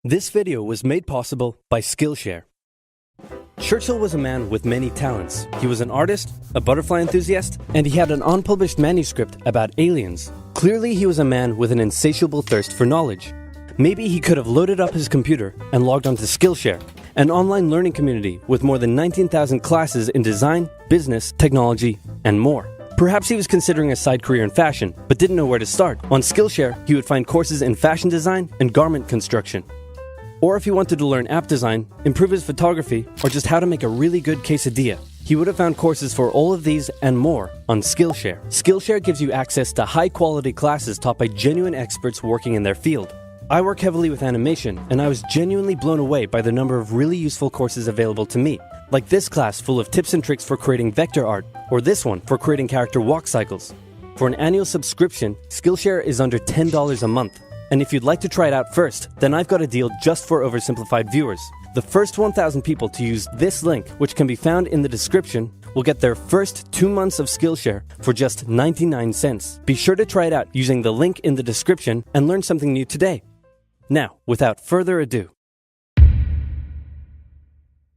This video was made possible by Skillshare. Churchill was a man with many talents. He was an artist, a butterfly enthusiast, and he had an unpublished manuscript about aliens. Clearly, he was a man with an insatiable thirst for knowledge. Maybe he could have loaded up his computer and logged onto Skillshare, an online learning community with more than 19,000 classes in design, business, technology, and more. Perhaps he was considering a side career in fashion, but didn't know where to start. On Skillshare, he would find courses in fashion design and garment construction. Or if he wanted to learn app design, improve his photography, or just how to make a really good quesadilla, he would have found courses for all of these and more on Skillshare. Skillshare gives you access to high-quality classes taught by genuine experts working in their field. I work heavily with animation, and I was genuinely blown away by the number of really useful courses available to me, like this class full of tips and tricks for creating vector art, or this one for creating character walk cycles. For an annual subscription, Skillshare is under $10 a month. And if you'd like to try it out first, then I've got a deal just for Oversimplified viewers. The first 1,000 people to use this link, which can be found in the description, will get their first 2 months of Skillshare for just 99 cents. Be sure to try it out using the link in the description and learn something new today. Now, without further ado.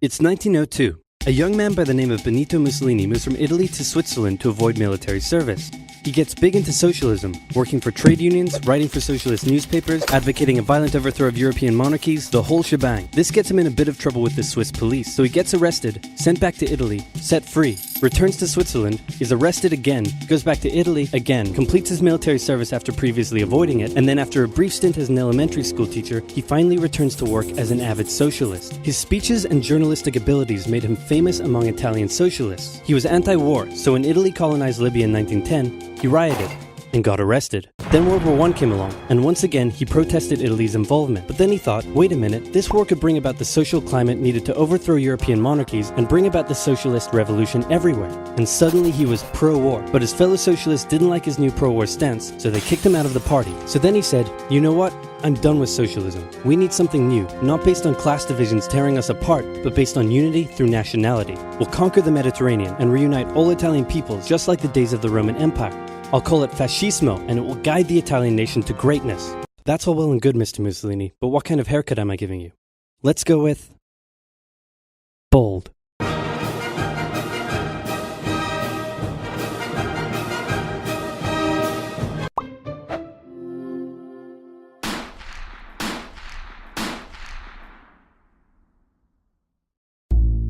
It's 1902. A young man by the name of Benito Mussolini moves from Italy to Switzerland to avoid military service. He gets big into socialism, working for trade unions, writing for socialist newspapers, advocating a violent overthrow of European monarchies, the whole shebang. This gets him in a bit of trouble with the Swiss police, so he gets arrested, sent back to Italy, set free, returns to Switzerland, is arrested again, goes back to Italy again, completes his military service after previously avoiding it, and then after a brief stint as an elementary school teacher, he finally returns to work as an avid socialist. His speeches and journalistic abilities made him famous among Italian socialists. He was anti-war, so when Italy colonized Libya in 1910, he rioted and got arrested. Then World War I came along, and once again he protested Italy's involvement. But then he thought, wait a minute, this war could bring about the social climate needed to overthrow European monarchies and bring about the socialist revolution everywhere. And suddenly he was pro-war. But his fellow socialists didn't like his new pro-war stance, so they kicked him out of the party. So then he said, you know what? I'm done with socialism. We need something new, not based on class divisions tearing us apart, but based on unity through nationality. We'll conquer the Mediterranean and reunite all Italian peoples just like the days of the Roman Empire. I'll call it fascismo, and it will guide the Italian nation to greatness. That's all well and good, Mr. Mussolini, but what kind of haircut am I giving you? Let's go with bold.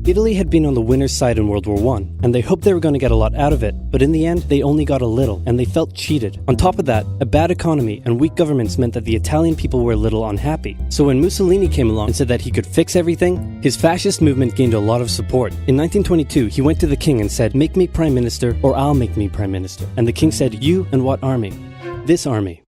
Italy had been on the winner's side in World War I, and they hoped they were going to get a lot out of it, but in the end, they only got a little, and they felt cheated. On top of that, a bad economy and weak governments meant that the Italian people were a little unhappy. So when Mussolini came along and said that he could fix everything, his fascist movement gained a lot of support. In 1922, he went to the king and said, make me prime minister, or I'll make me prime minister. And the king said, you and what army? This army.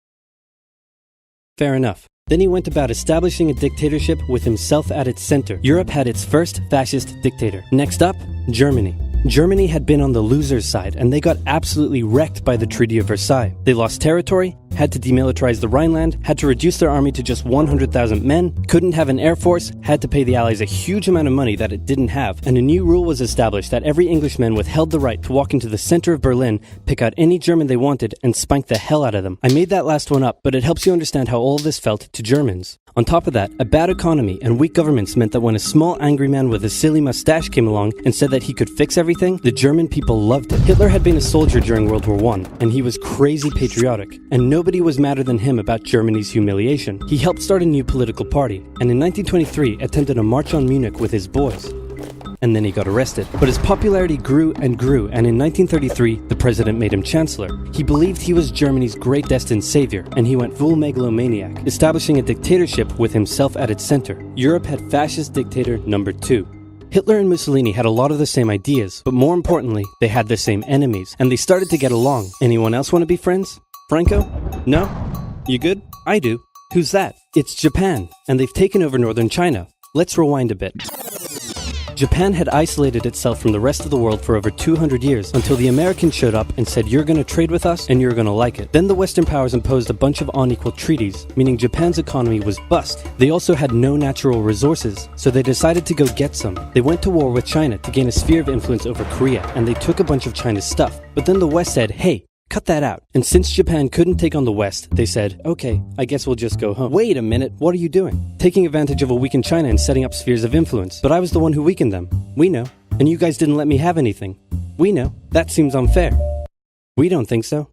Fair enough. Then he went about establishing a dictatorship with himself at its center. Europe had its first fascist dictator. Next up, Germany. Germany had been on the loser's side, and they got absolutely wrecked by the Treaty of Versailles. They lost territory, had to demilitarize the Rhineland, had to reduce their army to just 100,000 men, couldn't have an air force, had to pay the Allies a huge amount of money that it didn't have, and a new rule was established that every Englishman withheld the right to walk into the center of Berlin, pick out any German they wanted, and spank the hell out of them. I made that last one up, but it helps you understand how all of this felt to Germans. On top of that, a bad economy and weak governments meant that when a small angry man with a silly mustache came along and said that he could fix everything, the German people loved it. Hitler had been a soldier during World War I, and he was crazy patriotic, and nobody was madder than him about Germany's humiliation. He helped start a new political party, and in 1923 attempted a march on Munich with his boys. And then he got arrested. But his popularity grew and grew, and in 1933, the president made him chancellor. He believed he was Germany's great destined savior, and he went full megalomaniac, establishing a dictatorship with himself at its center. Europe had fascist dictator number 2. Hitler and Mussolini had a lot of the same ideas, but more importantly, they had the same enemies, and they started to get along. Anyone else want to be friends? Franco? No? You good? I do. Who's that? It's Japan, and they've taken over northern China. Let's rewind a bit. Japan had isolated itself from the rest of the world for over 200 years until the Americans showed up and said, you're going to trade with us and you're going to like it. Then the Western powers imposed a bunch of unequal treaties, meaning Japan's economy was bust. They also had no natural resources, so they decided to go get some. They went to war with China to gain a sphere of influence over Korea, and they took a bunch of China's stuff. But then the West said, hey, Cut that out. And since Japan couldn't take on the West, they said, okay, I guess we'll just go home. Wait a minute, what are you doing? Taking advantage of a weakened China and setting up spheres of influence. But I was the one who weakened them. We know. And you guys didn't let me have anything. We know. That seems unfair. We don't think so.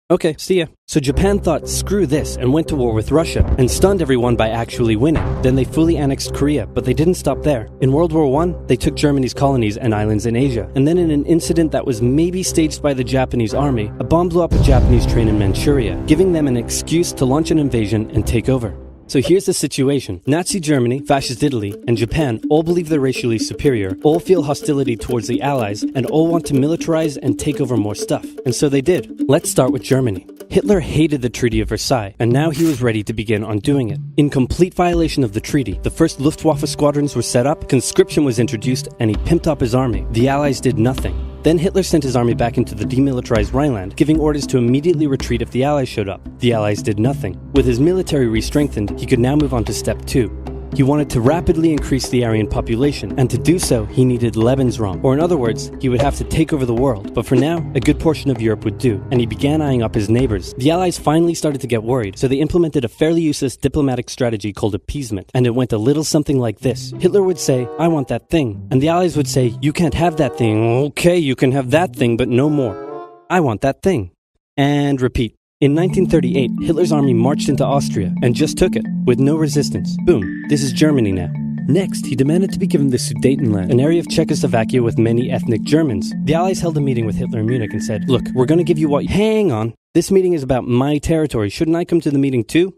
Okay, see ya. So Japan thought, screw this, and went to war with Russia, and stunned everyone by actually winning. Then they fully annexed Korea, but they didn't stop there. In World War I, they took Germany's colonies and islands in Asia. And then in an incident that was maybe staged by the Japanese army, a bomb blew up a Japanese train in Manchuria, giving them an excuse to launch an invasion and take over. So here's the situation. Nazi Germany, Fascist Italy, and Japan all believe they're racially superior, all feel hostility towards the Allies, and all want to militarize and take over more stuff. And so they did. Let's start with Germany. Hitler hated the Treaty of Versailles, and now he was ready to begin undoing it. In complete violation of the treaty, the first Luftwaffe squadrons were set up, conscription was introduced, and he pimped up his army. The Allies did nothing. Then Hitler sent his army back into the demilitarized Rhineland, giving orders to immediately retreat if the Allies showed up. The Allies did nothing. With his military re-strengthened, he could now move on to step 2. He wanted to rapidly increase the Aryan population, and to do so, he needed Lebensraum, or in other words, he would have to take over the world. But for now, a good portion of Europe would do, and he began eyeing up his neighbors. The Allies finally started to get worried, so they implemented a fairly useless diplomatic strategy called appeasement, and it went a little something like this. Hitler would say, I want that thing, and the Allies would say, you can't have that thing. Okay, you can have that thing, but no more. I want that thing. And repeat. In 1938, Hitler's army marched into Austria and just took it, with no resistance. Boom, this is Germany now. Next, he demanded to be given the Sudetenland, an area of Czechoslovakia with many ethnic Germans. The Allies held a meeting with Hitler in Munich and said, look, we're going to give you what... Hang on, this meeting is about my territory. Shouldn't I come to the meeting too?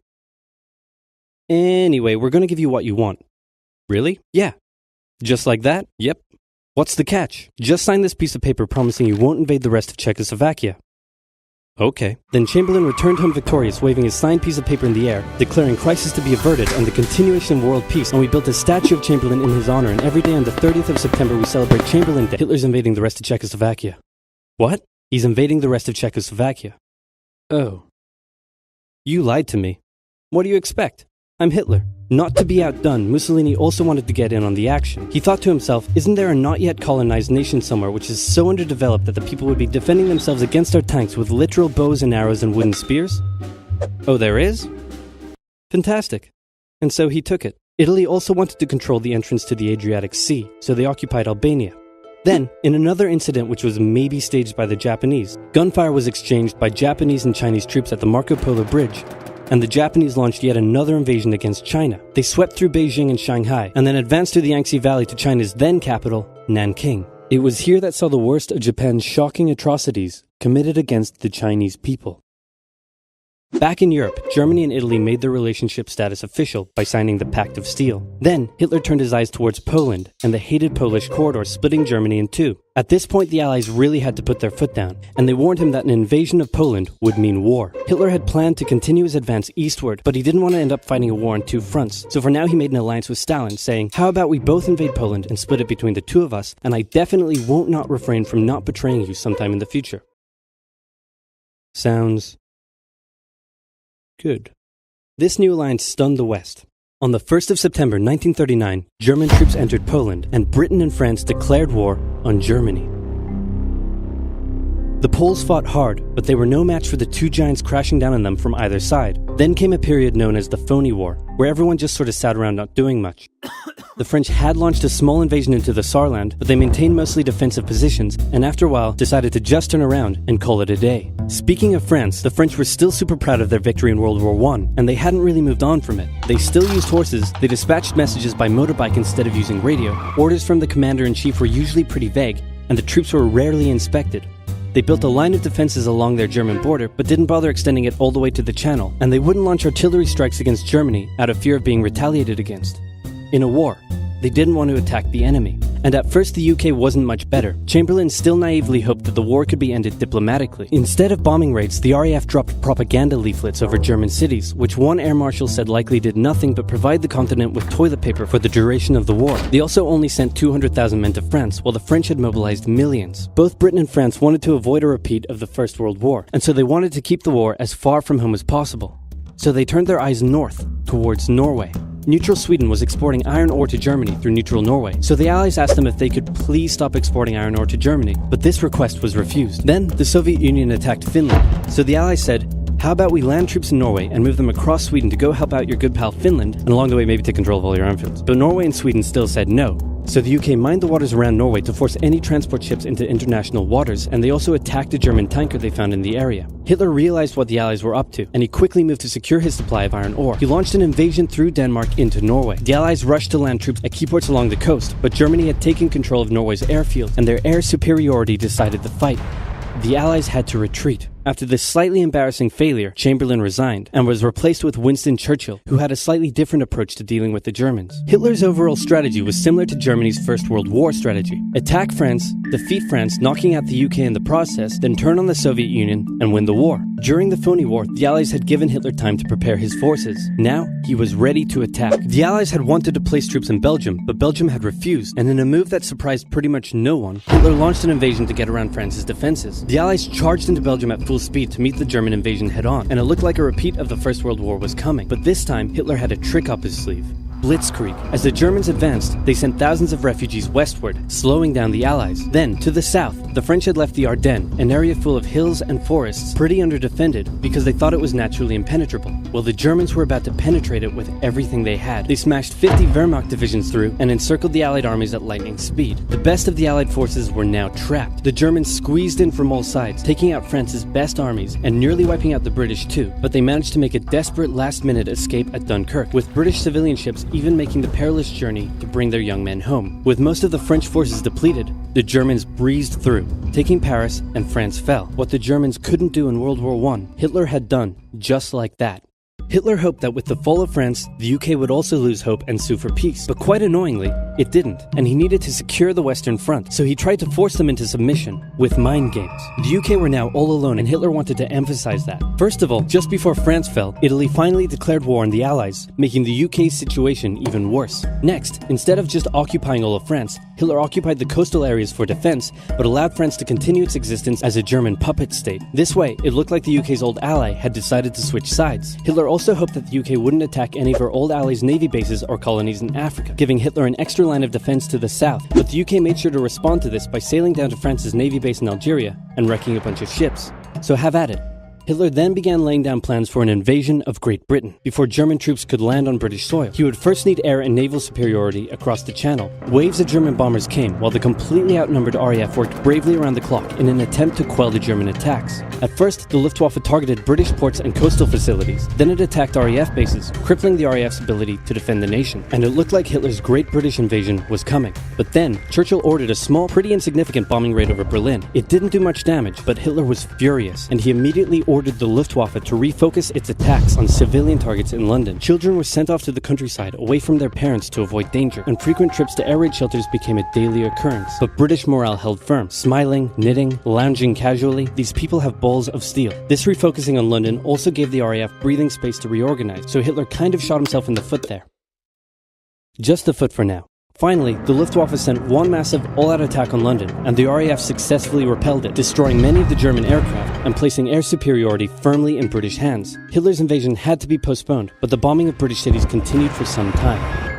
Anyway, we're going to give you what you want. Really? Yeah. Just like that? Yep. What's the catch? Just sign this piece of paper promising you won't invade the rest of Czechoslovakia. Okay. Then Chamberlain returned home victorious, waving his signed piece of paper in the air, declaring crisis to be averted and the continuation of world peace, and we built a statue of Chamberlain in his honor, and every day on the 30th of September we celebrate Chamberlain Day. Hitler's invading the rest of Czechoslovakia. What? He's invading the rest of Czechoslovakia. Oh. You lied to me. What do you expect? I'm Hitler. Not to be outdone, Mussolini also wanted to get in on the action. He thought to himself, isn't there a not yet colonized nation somewhere which is so underdeveloped that the people would be defending themselves against our tanks with literal bows and arrows and wooden spears? Oh, there is? Fantastic. And so he took it. Italy also wanted to control the entrance to the Adriatic Sea, so they occupied Albania. Then, in another incident which was maybe staged by the Japanese, gunfire was exchanged by Japanese and Chinese troops at the Marco Polo Bridge, and the Japanese launched yet another invasion against China. They swept through Beijing and Shanghai, and then advanced to the Yangtze Valley to China's then capital, Nanking. It was here that saw the worst of Japan's shocking atrocities committed against the Chinese people. Back in Europe, Germany and Italy made their relationship status official by signing the Pact of Steel. Then, Hitler turned his eyes towards Poland and the hated Polish corridor, splitting Germany in two. At this point, the Allies really had to put their foot down, and they warned him that an invasion of Poland would mean war. Hitler had planned to continue his advance eastward, but he didn't want to end up fighting a war on two fronts. So for now, he made an alliance with Stalin, saying, how about we both invade Poland and split it between the two of us, and I definitely won't not refrain from not betraying you sometime in the future. Sounds good. This new alliance stunned the West. On the 1st of September 1939, German troops entered Poland, and Britain and France declared war on Germany. The Poles fought hard, but they were no match for the two giants crashing down on them from either side. Then came a period known as the Phony War, where everyone just sort of sat around not doing much. The French had launched a small invasion into the Saarland, but they maintained mostly defensive positions, and after a while decided to just turn around and call it a day. Speaking of France, the French were still super proud of their victory in World War I, and they hadn't really moved on from it. They still used horses, they dispatched messages by motorbike instead of using radio, orders from the commander-in-chief were usually pretty vague, and the troops were rarely inspected. They built a line of defenses along their German border, but didn't bother extending it all the way to the Channel, and they wouldn't launch artillery strikes against Germany out of fear of being retaliated against. In a war, they didn't want to attack the enemy. And at first the UK wasn't much better. Chamberlain still naively hoped that the war could be ended diplomatically. Instead of bombing raids, the RAF dropped propaganda leaflets over German cities, which one air marshal said likely did nothing but provide the continent with toilet paper for the duration of the war. They also only sent 200,000 men to France, while the French had mobilized millions. Both Britain and France wanted to avoid a repeat of the First World War, and so they wanted to keep the war as far from home as possible. So they turned their eyes north, towards Norway. Neutral Sweden was exporting iron ore to Germany through neutral Norway, so the Allies asked them if they could please stop exporting iron ore to Germany, but this request was refused. Then, the Soviet Union attacked Finland, so the Allies said, how about we land troops in Norway and move them across Sweden to go help out your good pal Finland, and along the way maybe take control of all your airfields. But Norway and Sweden still said no. So the UK mined the waters around Norway to force any transport ships into international waters, and they also attacked a German tanker they found in the area. Hitler realized what the Allies were up to, and he quickly moved to secure his supply of iron ore. He launched an invasion through Denmark into Norway. The Allies rushed to land troops at key ports along the coast, but Germany had taken control of Norway's airfield, and their air superiority decided the fight. The Allies had to retreat. After this slightly embarrassing failure, Chamberlain resigned and was replaced with Winston Churchill, who had a slightly different approach to dealing with the Germans. Hitler's overall strategy was similar to Germany's First World War strategy. Attack France, defeat France, knocking out the UK in the process, then turn on the Soviet Union and win the war. During the phony war, the Allies had given Hitler time to prepare his forces. Now, he was ready to attack. The Allies had wanted to place troops in Belgium, but Belgium had refused, and in a move that surprised pretty much no one, Hitler launched an invasion to get around France's defenses. The Allies charged into Belgium at full speed to meet the German invasion head-on, and it looked like a repeat of the First World War was coming. But this time, Hitler had a trick up his sleeve. Blitzkrieg. As the Germans advanced, they sent thousands of refugees westward, slowing down the Allies. Then, to the south, the French had left the Ardennes, an area full of hills and forests, pretty underdefended because they thought it was naturally impenetrable. Well, the Germans were about to penetrate it with everything they had. They smashed 50 Wehrmacht divisions through and encircled the Allied armies at lightning speed. The best of the Allied forces were now trapped. The Germans squeezed in from all sides, taking out France's best armies and nearly wiping out the British too, but they managed to make a desperate last-minute escape at Dunkirk, with British civilian ships even making the perilous journey to bring their young men home. With most of the French forces depleted, the Germans breezed through, taking Paris, and France fell. What the Germans couldn't do in World War I, Hitler had done just like that. Hitler hoped that with the fall of France, the UK would also lose hope and sue for peace. But quite annoyingly, it didn't, and he needed to secure the Western Front, so he tried to force them into submission with mind games. The UK were now all alone, and Hitler wanted to emphasize that. First of all, just before France fell, Italy finally declared war on the Allies, making the UK's situation even worse. Next, instead of just occupying all of France, Hitler occupied the coastal areas for defense, but allowed France to continue its existence as a German puppet state. This way, it looked like the UK's old ally had decided to switch sides. Hitler also hoped that the UK wouldn't attack any of her old allies' navy bases or colonies in Africa, giving Hitler an extra line of defense to the south. But the UK made sure to respond to this by sailing down to France's navy base in Algeria and wrecking a bunch of ships. So have at it. Hitler then began laying down plans for an invasion of Great Britain. Before German troops could land on British soil, he would first need air and naval superiority across the Channel. Waves of German bombers came, while the completely outnumbered RAF worked bravely around the clock in an attempt to quell the German attacks. At first, the Luftwaffe targeted British ports and coastal facilities. Then it attacked RAF bases, crippling the RAF's ability to defend the nation. And it looked like Hitler's Great British invasion was coming. But then, Churchill ordered a small, pretty insignificant bombing raid over Berlin. It didn't do much damage, but Hitler was furious, and he immediately ordered the Luftwaffe to refocus its attacks on civilian targets in London. Children were sent off to the countryside away from their parents to avoid danger, and frequent trips to air raid shelters became a daily occurrence. But British morale held firm. Smiling, knitting, lounging casually, these people have balls of steel. This refocusing on London also gave the RAF breathing space to reorganize, so Hitler kind of shot himself in the foot there. Just the foot for now. Finally, the Luftwaffe sent one massive all-out attack on London, and the RAF successfully repelled it, destroying many of the German aircraft and placing air superiority firmly in British hands. Hitler's invasion had to be postponed, but the bombing of British cities continued for some time.